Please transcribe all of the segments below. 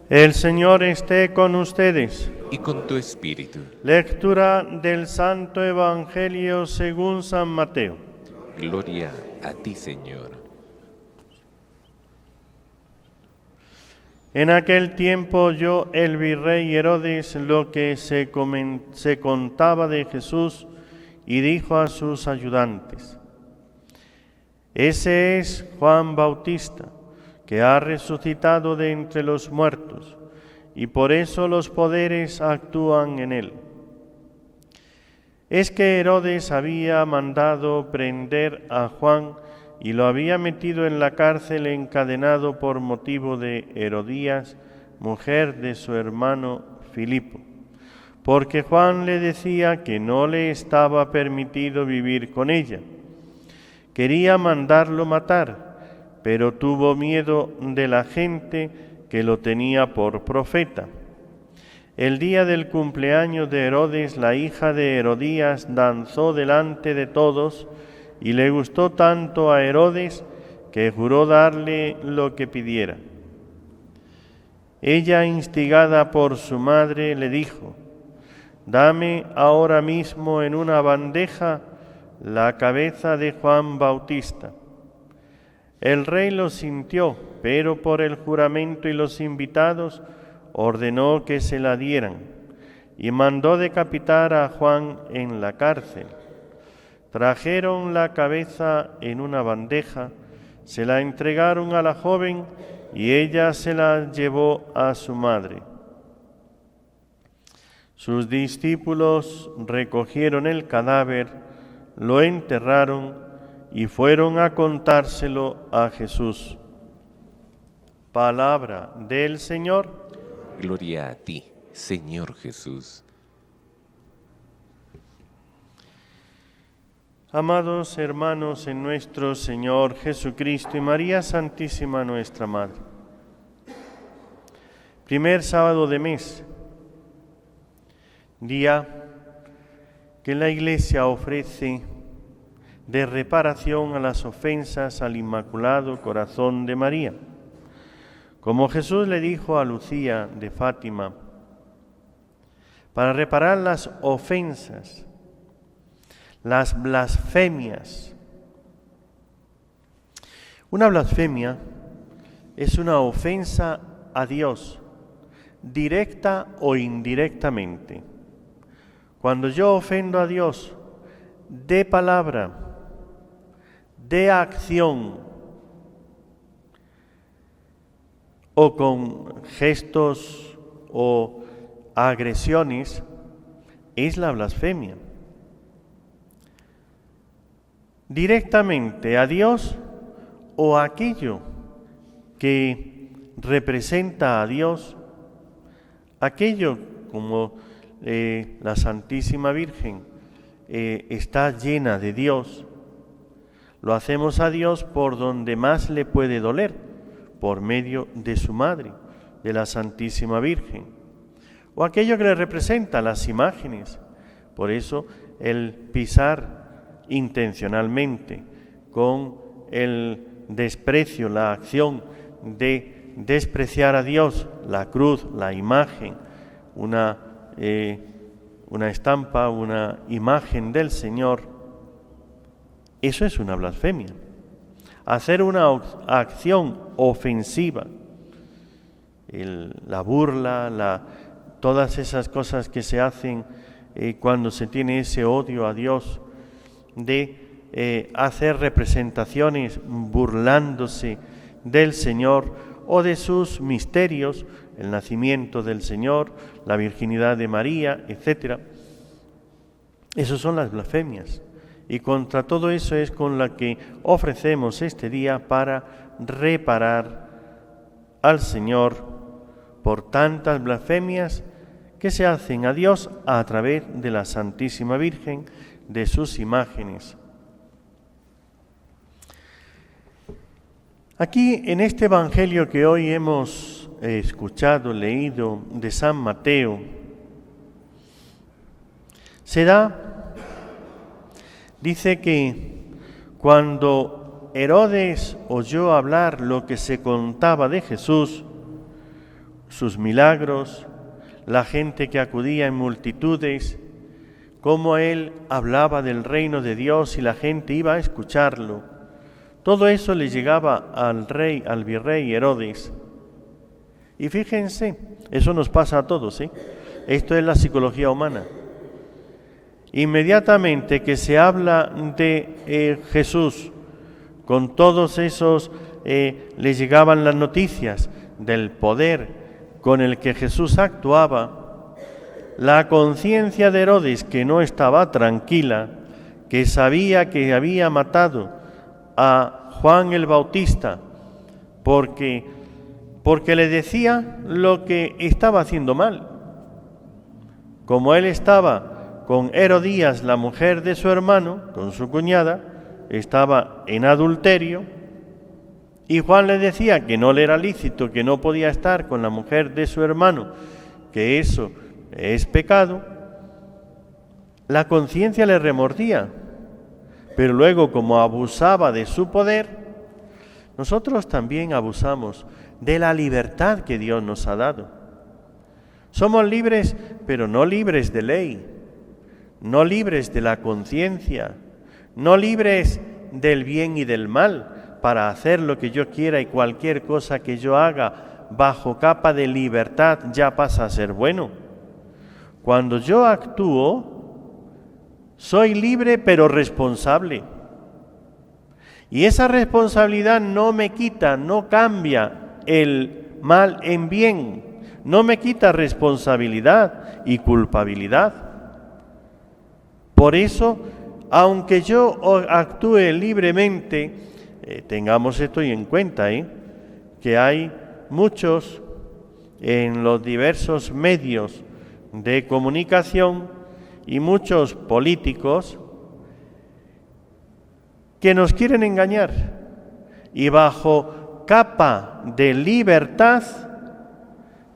El Señor esté con ustedes. Y con tu espíritu. Lectura del Santo Evangelio según San Mateo. Gloria a ti, Señor. En aquel tiempo oyó el virrey Herodes lo que se contaba de Jesús y dijo a sus ayudantes: Ese es Juan Bautista, que ha resucitado de entre los muertos, y por eso los poderes actúan en él. Es que Herodes había mandado prender a Juan y lo había metido en la cárcel encadenado por motivo de Herodías, mujer de su hermano Filipo, porque Juan le decía que no le estaba permitido vivir con ella. Quería mandarlo matar, pero tuvo miedo de la gente que lo tenía por profeta. El día del cumpleaños de Herodes, la hija de Herodías danzó delante de todos y le gustó tanto a Herodes que juró darle lo que pidiera. Ella, instigada por su madre, le dijo: Dame ahora mismo en una bandeja la cabeza de Juan Bautista. El rey lo sintió, pero por el juramento y los invitados ordenó que se la dieran y mandó decapitar a Juan en la cárcel. Trajeron la cabeza en una bandeja, se la entregaron a la joven y ella se la llevó a su madre. Sus discípulos recogieron el cadáver, lo enterraron y fueron a contárselo a Jesús. Palabra del Señor. Gloria a ti, Señor Jesús. Amados hermanos en nuestro Señor Jesucristo y María Santísima nuestra Madre. Primer sábado de mes, día que la Iglesia ofrece de reparación a las ofensas al Inmaculado Corazón de María. Como Jesús le dijo a Lucía de Fátima, para reparar las ofensas, las blasfemias. Una blasfemia es una ofensa a Dios, directa o indirectamente. Cuando yo ofendo a Dios de palabra, de acción o con gestos o agresiones, es la blasfemia. Directamente a Dios o a aquello que representa a Dios, aquello como la Santísima Virgen está llena de Dios, lo hacemos a Dios por donde más le puede doler, por medio de su madre, de la Santísima Virgen, o aquello que le representa las imágenes. Por eso el pisar intencionalmente, con el desprecio, la acción de despreciar a Dios, la cruz, la imagen, una estampa, una imagen del Señor, eso es una blasfemia. Hacer una acción ofensiva, la burla, todas esas cosas que se hacen cuando se tiene ese odio a Dios, de hacer representaciones burlándose del Señor o de sus misterios, el nacimiento del Señor, la virginidad de María, etc. Esas son las blasfemias. Y contra todo eso es con la que ofrecemos este día para reparar al Señor por tantas blasfemias que se hacen a Dios a través de la Santísima Virgen, de sus imágenes. Aquí en este Evangelio que hoy hemos escuchado, leído de San Mateo, se da, dice que cuando Herodes oyó hablar lo que se contaba de Jesús, sus milagros, la gente que acudía en multitudes, cómo él hablaba del reino de Dios y la gente iba a escucharlo. Todo eso le llegaba al virrey Herodes. Y fíjense, eso nos pasa a todos, ¿eh? Esto es la psicología humana. Inmediatamente que se habla de Jesús, con todos esos, le llegaban las noticias del poder con el que Jesús actuaba, la conciencia de Herodes, que no estaba tranquila, que sabía que había matado a Juan el Bautista, porque le decía lo que estaba haciendo mal. Como él estaba con Herodías, la mujer de su hermano, con su cuñada, estaba en adulterio, y Juan le decía que no le era lícito, que no podía estar con la mujer de su hermano, que eso es pecado, la conciencia le remordía. Pero luego, como abusaba de su poder, nosotros también abusamos de la libertad que Dios nos ha dado. Somos libres, pero no libres de ley, no libres de la conciencia, no libres del bien y del mal, para hacer lo que yo quiera y cualquier cosa que yo haga bajo capa de libertad ya pasa a ser bueno. Cuando yo actúo, soy libre pero responsable. Y esa responsabilidad no me quita, no cambia el mal en bien, no me quita responsabilidad y culpabilidad. Por eso, aunque yo actúe libremente, tengamos esto en cuenta, que hay muchos en los diversos medios de comunicación y muchos políticos que nos quieren engañar y bajo capa de libertad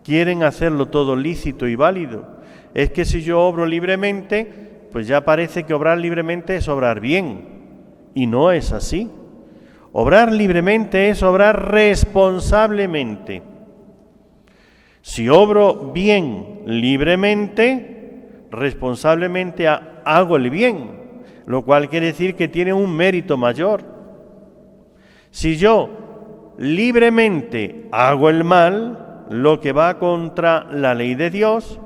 quieren hacerlo todo lícito y válido. Es que si yo obro libremente, pues ya parece que obrar libremente es obrar bien, y no es así. Obrar libremente es obrar responsablemente. Si obro bien libremente, responsablemente hago el bien, lo cual quiere decir que tiene un mérito mayor. Si yo libremente hago el mal, lo que va contra la ley de Dios,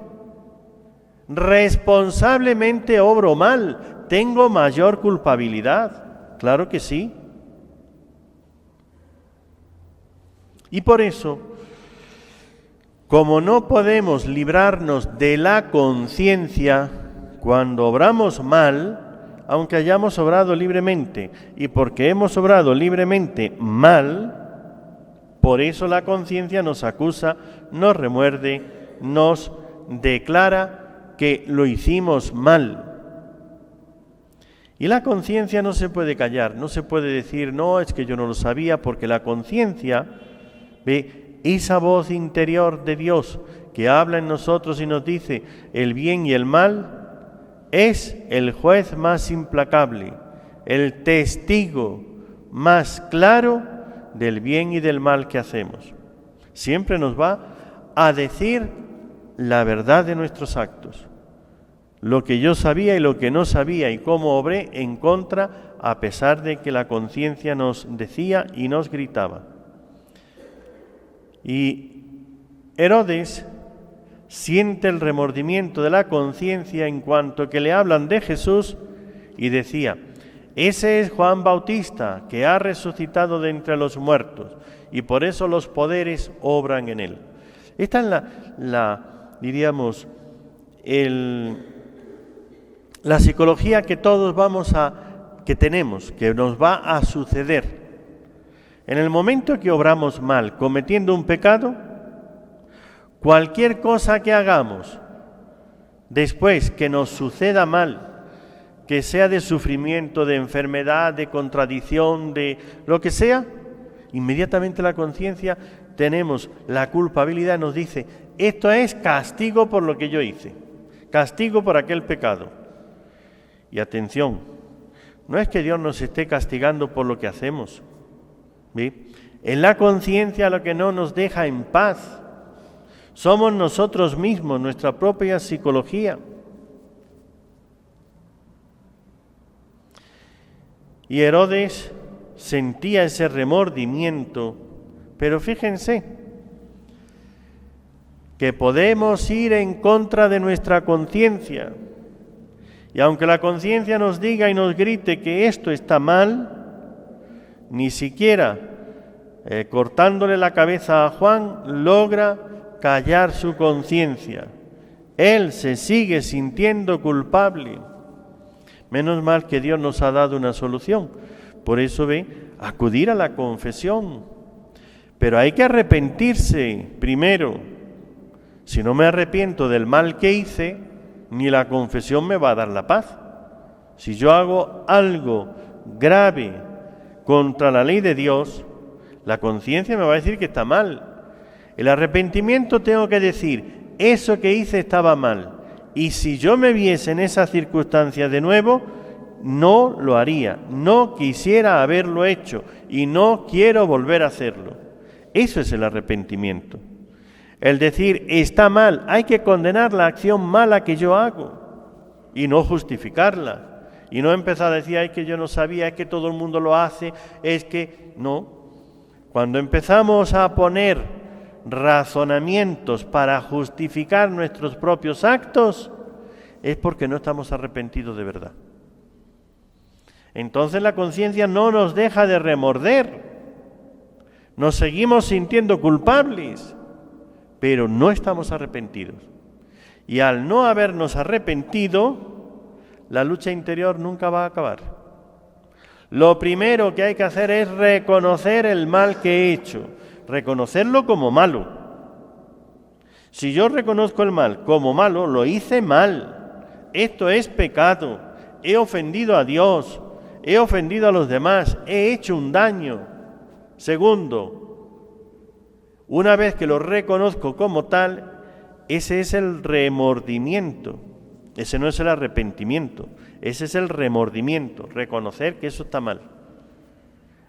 responsablemente obro mal, tengo mayor culpabilidad. Claro que sí. Y por eso, como no podemos librarnos de la conciencia cuando obramos mal, aunque hayamos obrado libremente, y porque hemos obrado libremente mal, por eso la conciencia nos acusa, nos remuerde, nos declara que lo hicimos mal. Y la conciencia no se puede callar, no se puede decir, no, es que yo no lo sabía, porque la conciencia ve esa voz interior de Dios que habla en nosotros y nos dice el bien y el mal, es el juez más implacable, el testigo más claro del bien y del mal que hacemos. Siempre nos va a decir la verdad de nuestros actos, lo que yo sabía y lo que no sabía y cómo obré en contra, a pesar de que la conciencia nos decía y nos gritaba. Y Herodes siente el remordimiento de la conciencia en cuanto que le hablan de Jesús y decía, ese es Juan Bautista que ha resucitado de entre los muertos y por eso los poderes obran en él. Esta es la psicología que todos que tenemos, que nos va a suceder. En el momento que obramos mal, cometiendo un pecado, cualquier cosa que hagamos después que nos suceda mal, que sea de sufrimiento, de enfermedad, de contradicción, de lo que sea, inmediatamente la conciencia tenemos la culpabilidad, nos dice, esto es castigo por lo que yo hice, castigo por aquel pecado. Y atención, no es que Dios nos esté castigando por lo que hacemos. ¿Sí? En la conciencia lo que no nos deja en paz Somos nosotros mismos, nuestra propia psicología. Y Herodes sentía ese remordimiento, pero fíjense que podemos ir en contra de nuestra conciencia. Y aunque la conciencia nos diga y nos grite que esto está mal, ni siquiera cortándole la cabeza a Juan logra callar su conciencia. Él se sigue sintiendo culpable. Menos mal que Dios nos ha dado una solución. Por eso acudir a la confesión. Pero hay que arrepentirse primero. Si no me arrepiento del mal que hice, ni la confesión me va a dar la paz. Si yo hago algo grave contra la ley de Dios, la conciencia me va a decir que está mal. El arrepentimiento tengo que decir, eso que hice estaba mal. Y si yo me viese en esas circunstancias de nuevo, no lo haría, no quisiera haberlo hecho y no quiero volver a hacerlo. Eso es el arrepentimiento. El decir, está mal, hay que condenar la acción mala que yo hago y no justificarla. Y no empezar a decir, es que yo no sabía, es que todo el mundo lo hace, es que no. Cuando empezamos a poner razonamientos para justificar nuestros propios actos, es porque no estamos arrepentidos de verdad. Entonces la conciencia no nos deja de remorder. Nos seguimos sintiendo culpables, pero no estamos arrepentidos. Y al no habernos arrepentido, la lucha interior nunca va a acabar. Lo primero que hay que hacer es reconocer el mal que he hecho, reconocerlo como malo. Si yo reconozco el mal como malo, lo hice mal. Esto es pecado. He ofendido a Dios, he ofendido a los demás, he hecho un daño. Segundo, una vez que lo reconozco como tal, ese es el remordimiento. Ese no es el arrepentimiento, ese es el remordimiento, reconocer que eso está mal.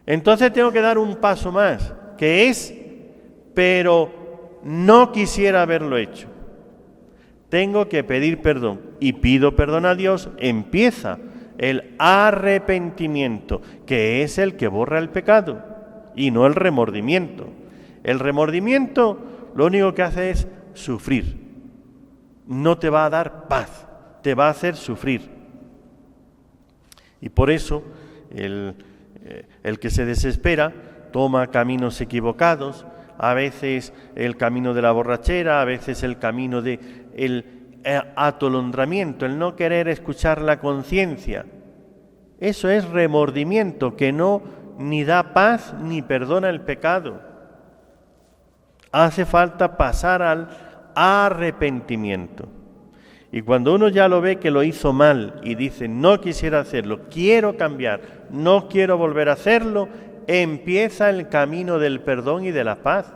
Entonces tengo que dar un paso más, que es, pero no quisiera haberlo hecho. Tengo que pedir perdón y pido perdón a Dios. Empieza el arrepentimiento, que es el que borra el pecado y no el remordimiento. El remordimiento lo único que hace es sufrir. No te va a dar paz, te va a hacer sufrir. Y por eso el que se desespera toma caminos equivocados, a veces el camino de la borrachera, a veces el camino del atolondramiento, el no querer escuchar la conciencia. Eso es remordimiento que no ni da paz ni perdona el pecado. Hace falta pasar al arrepentimiento. Y cuando uno ya lo ve que lo hizo mal y dice, no quisiera hacerlo, quiero cambiar, no quiero volver a hacerlo, empieza el camino del perdón y de la paz.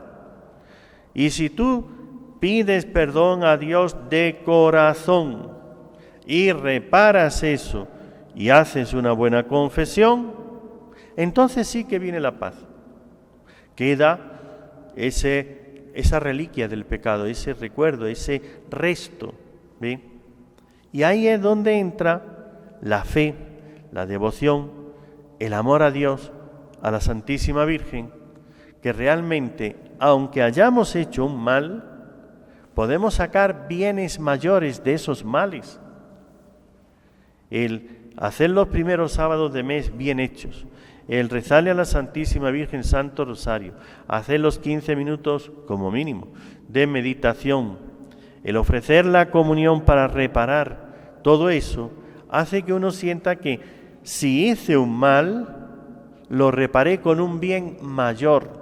Y si tú pides perdón a Dios de corazón y reparas eso y haces una buena confesión, entonces sí que viene la paz. Queda esa reliquia del pecado, ese recuerdo, ese resto. ¿Ve? Y ahí es donde entra la fe, la devoción, el amor a Dios, a la Santísima Virgen, que realmente, aunque hayamos hecho un mal, podemos sacar bienes mayores de esos males. El hacer los primeros sábados de mes bien hechos, el rezarle a la Santísima Virgen Santo Rosario, hacer los 15 minutos como mínimo de meditación, el ofrecer la comunión para reparar, todo eso hace que uno sienta que si hice un mal, lo reparé con un bien mayor.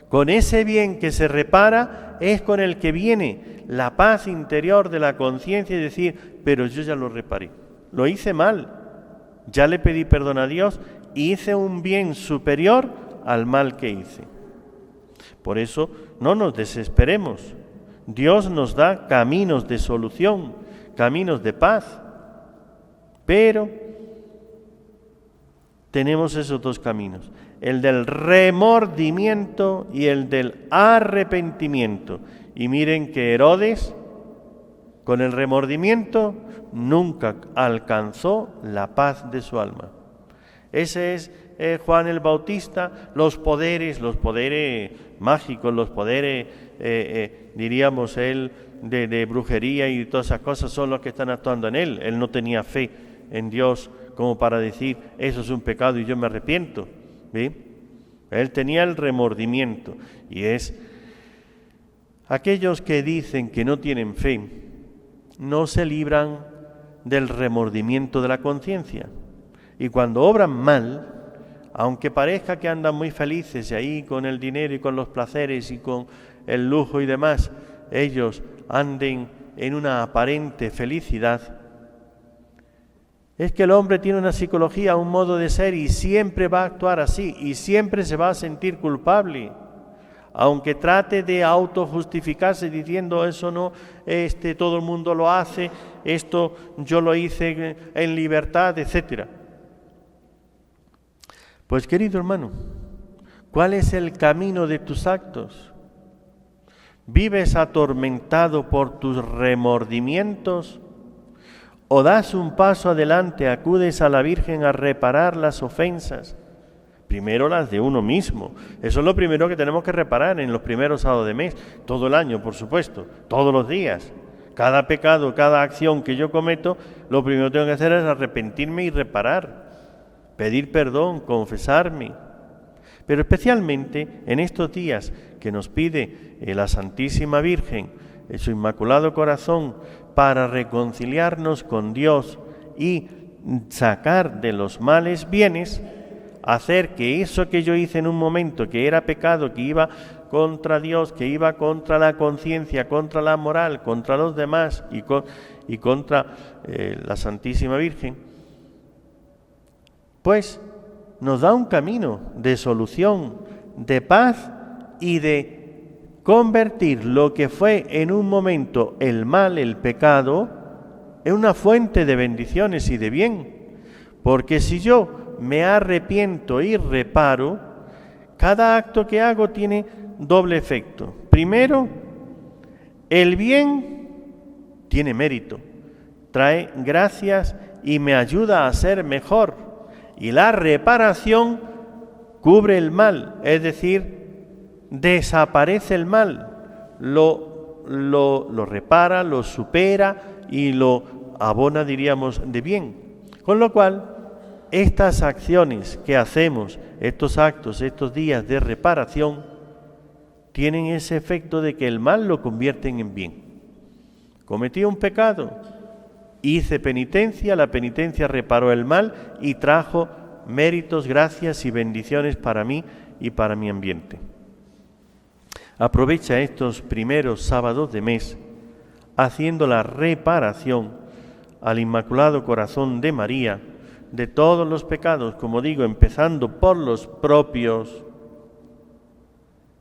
Con ese bien que se repara es con el que viene la paz interior de la conciencia y decir, pero yo ya lo reparé, lo hice mal, ya le pedí perdón a Dios y hice un bien superior al mal que hice. Por eso no nos desesperemos. Dios nos da caminos de solución, caminos de paz, pero tenemos esos dos caminos, el del remordimiento y el del arrepentimiento. Y miren que Herodes, con el remordimiento, nunca alcanzó la paz de su alma. Ese es Juan el Bautista, los poderes mágicos, los poderes, diríamos él, de brujería y todas esas cosas son los que están actuando en él. Él no tenía fe en Dios como para decir, eso es un pecado y yo me arrepiento. ¿Sí? Él tenía el remordimiento, y es aquellos que dicen que no tienen fe, no se libran del remordimiento de la conciencia. Y cuando obran mal, aunque parezca que andan muy felices y ahí con el dinero y con los placeres y con el lujo y demás, ellos anden en una aparente felicidad, es que el hombre tiene una psicología, un modo de ser y siempre va a actuar así y siempre se va a sentir culpable. Aunque trate de autojustificarse diciendo eso no, todo el mundo lo hace, esto yo lo hice en libertad, etcétera. Pues querido hermano, ¿cuál es el camino de tus actos? ¿Vives atormentado por tus remordimientos? ¿O das un paso adelante, acudes a la Virgen a reparar las ofensas? Primero las de uno mismo. Eso es lo primero que tenemos que reparar en los primeros sábados de mes, todo el año, por supuesto, todos los días. Cada pecado, cada acción que yo cometo, lo primero que tengo que hacer es arrepentirme y reparar, pedir perdón, confesarme. Pero especialmente en estos días que nos pide la Santísima Virgen, en su Inmaculado Corazón, para reconciliarnos con Dios y sacar de los males bienes, hacer que eso que yo hice en un momento, que era pecado, que iba contra Dios, que iba contra la conciencia, contra la moral, contra los demás y contra la Santísima Virgen, pues nos da un camino de solución, de paz y de convertir lo que fue en un momento el mal, el pecado, en una fuente de bendiciones y de bien. Porque si yo me arrepiento y reparo, cada acto que hago tiene doble efecto. Primero, el bien tiene mérito, trae gracias y me ayuda a ser mejor. Y la reparación cubre el mal, es decir, desaparece el mal, lo repara, lo supera y lo abona, diríamos, de bien. Con lo cual, estas acciones que hacemos, estos actos, estos días de reparación, tienen ese efecto de que el mal lo convierten en bien. Cometí un pecado, hice penitencia, la penitencia reparó el mal y trajo méritos, gracias y bendiciones para mí y para mi ambiente. Aprovecha estos primeros sábados de mes haciendo la reparación al Inmaculado Corazón de María de todos los pecados, como digo, empezando por los propios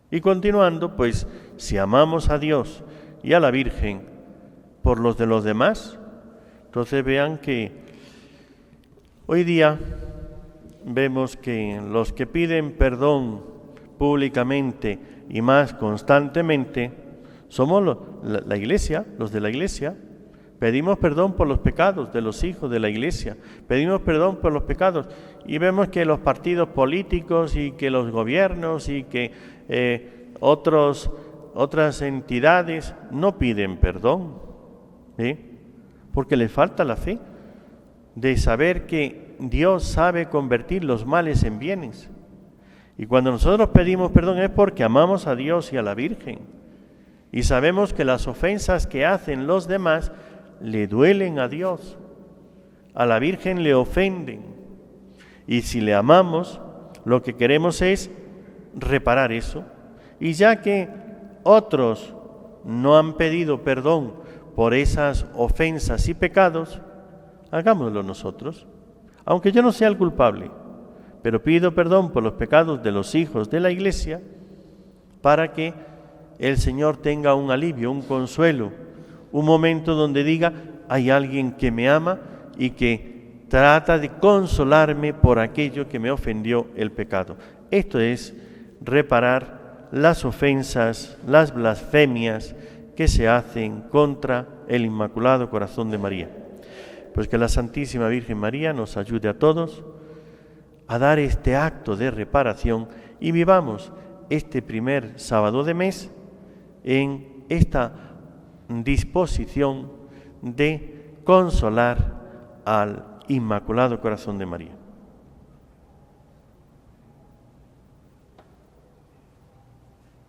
y continuando, pues, si amamos a Dios y a la Virgen, por los de los demás. Entonces vean que hoy día vemos que los que piden perdón públicamente y más constantemente somos la Iglesia, los de la Iglesia. Pedimos perdón por los pecados de los hijos de la Iglesia, pedimos perdón por los pecados y vemos que los partidos políticos y que los gobiernos y que otras entidades no piden perdón, ¿sí? Porque les falta la fe de saber que Dios sabe convertir los males en bienes. Y cuando nosotros pedimos perdón es porque amamos a Dios y a la Virgen. Y sabemos que las ofensas que hacen los demás le duelen a Dios. A la Virgen le ofenden. Y si le amamos, lo que queremos es reparar eso. Y ya que otros no han pedido perdón por esas ofensas y pecados, hagámoslo nosotros. Aunque yo no sea el culpable, pero pido perdón por los pecados de los hijos de la Iglesia para que el Señor tenga un alivio, un consuelo, un momento donde diga, hay alguien que me ama y que trata de consolarme por aquello que me ofendió el pecado. Esto es reparar las ofensas, las blasfemias que se hacen contra el Inmaculado Corazón de María. Pues que la Santísima Virgen María nos ayude a todos a dar este acto de reparación y vivamos este primer sábado de mes en esta disposición de consolar al Inmaculado Corazón de María.